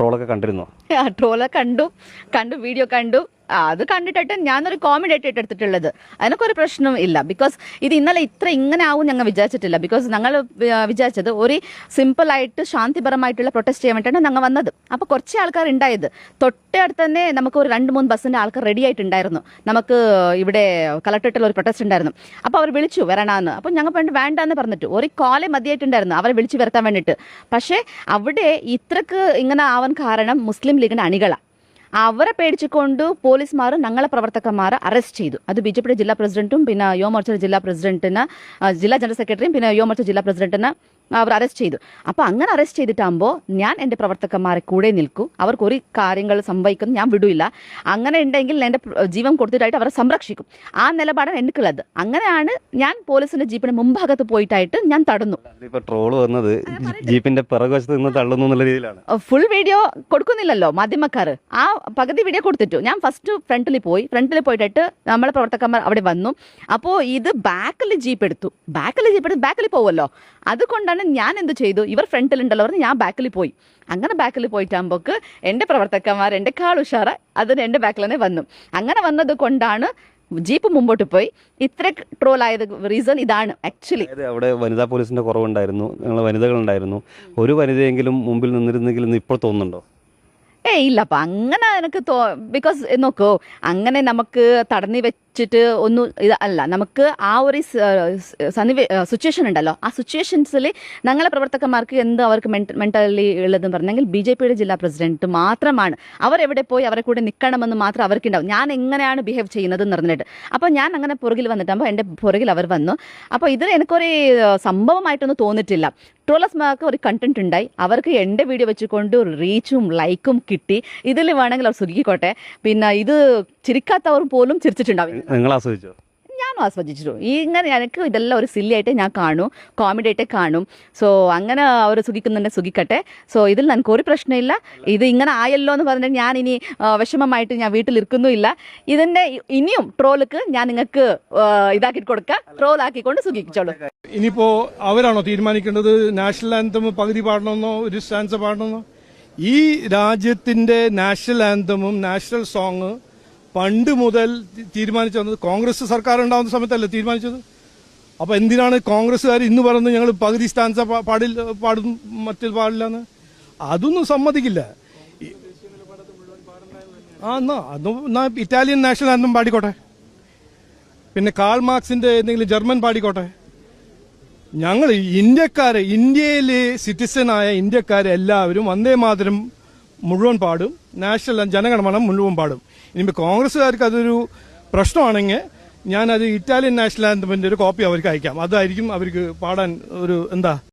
ട്രോളൊക്കെ കണ്ടിരുന്നോ? ട്രോളൊക്കെ കണ്ടു വീഡിയോ കണ്ടു. അത് കണ്ടിട്ട് ഞാനൊരു കോമഡി ആയിട്ട് എടുത്തിട്ടുള്ളത്. അതിനൊക്കെ ഒരു പ്രശ്നം ഇല്ല. ബിക്കോസ് ഇത് ഇന്നലെ ഇങ്ങനെ ആവും ഞങ്ങൾ വിചാരിച്ചിട്ടില്ല. ബിക്കോസ് ഞങ്ങൾ വിചാരിച്ചത് ഒരു സിമ്പിളായിട്ട് ശാന്തിപരമായിട്ടുള്ള പ്രൊട്ടസ്റ്റ് ചെയ്യാൻ വേണ്ടിയിട്ടാണ് ഞങ്ങൾ വന്നത്. അപ്പോൾ കുറച്ച് ആൾക്കാർ ഉണ്ടായത്. തൊട്ടടുത്ത് തന്നെ നമുക്ക് ഒരു 2-3 ബസ്സിൻ്റെ ആൾക്കാർ റെഡി ആയിട്ടുണ്ടായിരുന്നു. നമുക്ക് ഇവിടെ കളക്ടറേറ്റിൽ ഒരു പ്രൊട്ടസ്റ്റ് ഉണ്ടായിരുന്നു. അപ്പോൾ അവർ വിളിച്ചു വരണമാന്ന്. അപ്പോൾ ഞങ്ങൾ വേണ്ടാന്ന് പറഞ്ഞിട്ട് ഒരു കോളേ മതിയായിട്ടുണ്ടായിരുന്നു അവരെ വിളിച്ചു വരുത്താൻ വേണ്ടിയിട്ട്. പക്ഷേ അവിടെ ഇത്രക്ക് ഇങ്ങനെ ആവാൻ കാരണം മുസ്ലിം ലീഗിൻ്റെ അണികളാണ്. അവരെ പേടിച്ചുകൊണ്ട് പോലീസുമാർ ഞങ്ങളെ പ്രവർത്തകന്മാരെ അറസ്റ്റ് ചെയ്തു. അത് BJP ജില്ലാ പ്രസിഡന്റും പിന്നെ യുവമോർച്ച ജില്ലാ പ്രസിഡന്റിന്, ജില്ലാ ജനറൽ സെക്രട്ടറിയും പിന്നെ യുവമോർച്ച ജില്ലാ പ്രസിഡന്റിന് അവർ അറസ്റ്റ് ചെയ്തു. അപ്പോൾ അങ്ങനെ അറസ്റ്റ് ചെയ്തിട്ടാകുമ്പോൾ ഞാൻ എൻ്റെ പ്രവർത്തകന്മാരെ കൂടെ നിൽക്കും. അവർക്ക് ഒരു കാര്യങ്ങൾ സംഭവിക്കുന്നു ഞാൻ വിടില്ല. അങ്ങനെ ഉണ്ടെങ്കിൽ എൻ്റെ ജീവൻ കൊടുത്തിട്ടായിട്ട് അവരെ സംരക്ഷിക്കും. ആ നിലപാടാണ് എനിക്കുള്ളത്. അങ്ങനെയാണ് ഞാൻ പോലീസിന്റെ ജീപ്പിന് മുമ്പാകത്ത് പോയിട്ടായിട്ട് ഞാൻ തടഞ്ഞു. ട്രോള് വന്നത് ജീപ്പിന്റെ പിറകുവശത്ത് നിന്ന് തള്ളുന്നു എന്നുള്ള രീതിയിലാണ്. ഫുൾ വീഡിയോ കൊടുക്കുന്നില്ലല്ലോ മാധ്യമക്കാർ. ആ പകുതി വീഡിയോ കൊടുത്തിട്ടു. ഞാൻ ഫസ്റ്റ് ഫ്രണ്ടിൽ പോയിട്ടിട്ട് നമ്മളെ പ്രവർത്തകന്മാർ അവിടെ വന്നു. അപ്പോൾ ഇത് ബാക്കിൽ ജീപ്പ് എടുത്തു. ബാക്കിൽ പോവുമല്ലോ. അതുകൊണ്ടാണ് ഞാൻ എന്ത് ചെയ്തു, ഇവർ ഫ്രണ്ടിലുണ്ടല്ലോ പറഞ്ഞ് ഞാൻ ബാക്കിൽ പോയി. അങ്ങനെ ബാക്കിൽ പോയിട്ടാകുമ്പോക്ക് എൻ്റെ പ്രവർത്തകന്മാർ എൻ്റെ കാൾ ഉഷാറ അതിന് എൻ്റെ ബാക്കിൽ തന്നെ വന്നു. അങ്ങനെ വന്നത് കൊണ്ടാണ് ജീപ്പ് മുമ്പോട്ട് പോയി. ഇത്ര ട്രോൾ ആയത് റീസൺ ഇതാണ് ആക്ച്വലി. അവിടെ വനിതാ പോലീസിന്റെ കുറവുണ്ടായിരുന്നു, വനിതകളുണ്ടായിരുന്നു. ഒരു വനിതയെങ്കിലും മുമ്പിൽ നിന്നിരുന്നെങ്കിൽ ഇപ്പോൾ തോന്നുന്നുണ്ടോ? ഇല്ലപ്പ അങ്ങനെ എനിക്ക് ബിക്കോസ് നോക്കൂ, അങ്ങനെ നമുക്ക് തടഞ്ഞു വെച്ചിട്ട് ഒന്നും ഇത് അല്ല. നമുക്ക് ആ ഒരു സിറ്റുവേഷൻ ഉണ്ടല്ലോ, ആ സിറ്റുവേഷൻസിൽ ഞങ്ങളെ പ്രവർത്തകന്മാർക്ക് എന്ത് അവർക്ക് മെന്റലി ഉള്ളതെന്ന് പറഞ്ഞെങ്കിൽ BJP ജില്ലാ പ്രസിഡന്റ് മാത്രമാണ്. അവരെവിടെ പോയി അവരെ കൂടെ നിൽക്കണമെന്ന് മാത്രം അവർക്കുണ്ടാവും. ഞാൻ എങ്ങനെയാണ് ബിഹേവ് ചെയ്യുന്നത് എന്ന് പറഞ്ഞിട്ട്. അപ്പോൾ ഞാൻ അങ്ങനെ പുറകിൽ വന്നിട്ടാകുമ്പോൾ എൻ്റെ പുറകിൽ അവർ വന്നു. അപ്പോൾ ഇത് എനിക്കൊരു സംഭവമായിട്ടൊന്നും തോന്നിയിട്ടില്ല. ട്രോളേഴ്സ്മാർക്ക് ഒരു കണ്ടന്റ് ഉണ്ടായി. അവർക്ക് എൻ്റെ വീഡിയോ വെച്ചുകൊണ്ട് റീച്ചും ലൈക്കും കിട്ടി. ഇതിൽ വേണമെങ്കിൽ അവർ സുഖിക്കോട്ടെ. പിന്നെ ഇത് ചിരിക്കാത്തവർ പോലും ചിരിച്ചിട്ടുണ്ടാവും. നിങ്ങൾ ആസ്വദിച്ചോ? ഞാനും ആസ്വദിച്ചു. ഇങ്ങനെ എനിക്ക് ഇതെല്ലാം ഒരു സില്ലി ആയിട്ട് ഞാൻ കാണും, കോമഡി ആയിട്ട് കാണും. സോ അങ്ങനെ അവർ സുഖിക്കുന്നുണ്ടെ സുഖിക്കട്ടെ. സോ ഇതിൽ എനിക്ക് ഒരു പ്രശ്നമില്ല. ഇത് ഇങ്ങനെ ആയല്ലോ എന്ന് പറഞ്ഞിട്ട് ഞാൻ ഇനി വിഷമമായിട്ട് ഞാൻ വീട്ടിലിരിക്കുന്നുമില്ല. ഇതിൻ്റെ ഇനിയും ട്രോൾക്ക് ഞാൻ നിങ്ങൾക്ക് ഇതാക്കി കൊടുക്കാം. ട്രോൾ ആക്കിക്കൊണ്ട് സുഖിച്ചോളൂ. ഇനിയിപ്പോ അവരാണോ തീരുമാനിക്കേണ്ടത് നാഷണൽ ആന്തം പകുതി പാടണമെന്നോ ഒരു സ്റ്റാൻസ് പാടണമെന്നോ? ഈ രാജ്യത്തിന്റെ നാഷണൽ ആന്തമും നാഷണൽ സോങ് പണ്ട് മുതൽ തീരുമാനിച്ചു വന്നത് കോൺഗ്രസ് സർക്കാർ ഉണ്ടാവുന്ന സമയത്തല്ലേ തീരുമാനിച്ചത്. അപ്പൊ എന്തിനാണ് കോൺഗ്രസ്സുകാർ ഇന്ന് പറയുന്നത് ഞങ്ങൾ പകുതി സ്റ്റാൻസ പാടും മറ്റു പാടില്ലെന്ന്? അതൊന്നും സമ്മതിക്കില്ല. എന്നാ ഇറ്റാലിയൻ നാഷണൽ ആന്തം പാടിക്കോട്ടെ, പിന്നെ കാൾ മാർക്സിന്റെ എന്തെങ്കിലും ജർമ്മൻ പാടിക്കോട്ടെ. ഞങ്ങൾ ഇന്ത്യയിലെ സിറ്റിസനായ ഇന്ത്യക്കാരെ എല്ലാവരും വന്ദേ മാതരം മുഴുവൻ പാടും, നാഷണൽ ജനഗണമന മുഴുവൻ പാടും. ഇനിയിപ്പോൾ കോൺഗ്രസ്സുകാർക്ക് അതൊരു പ്രശ്നമാണെങ്കിൽ ഞാനത് ഇറ്റാലിയൻ നാഷണൽ ആന്തമിന്റെ ഒരു കോപ്പി അവർക്ക് അയക്കാം. അതായിരിക്കും അവർക്ക് പാടാൻ ഒരു എന്താ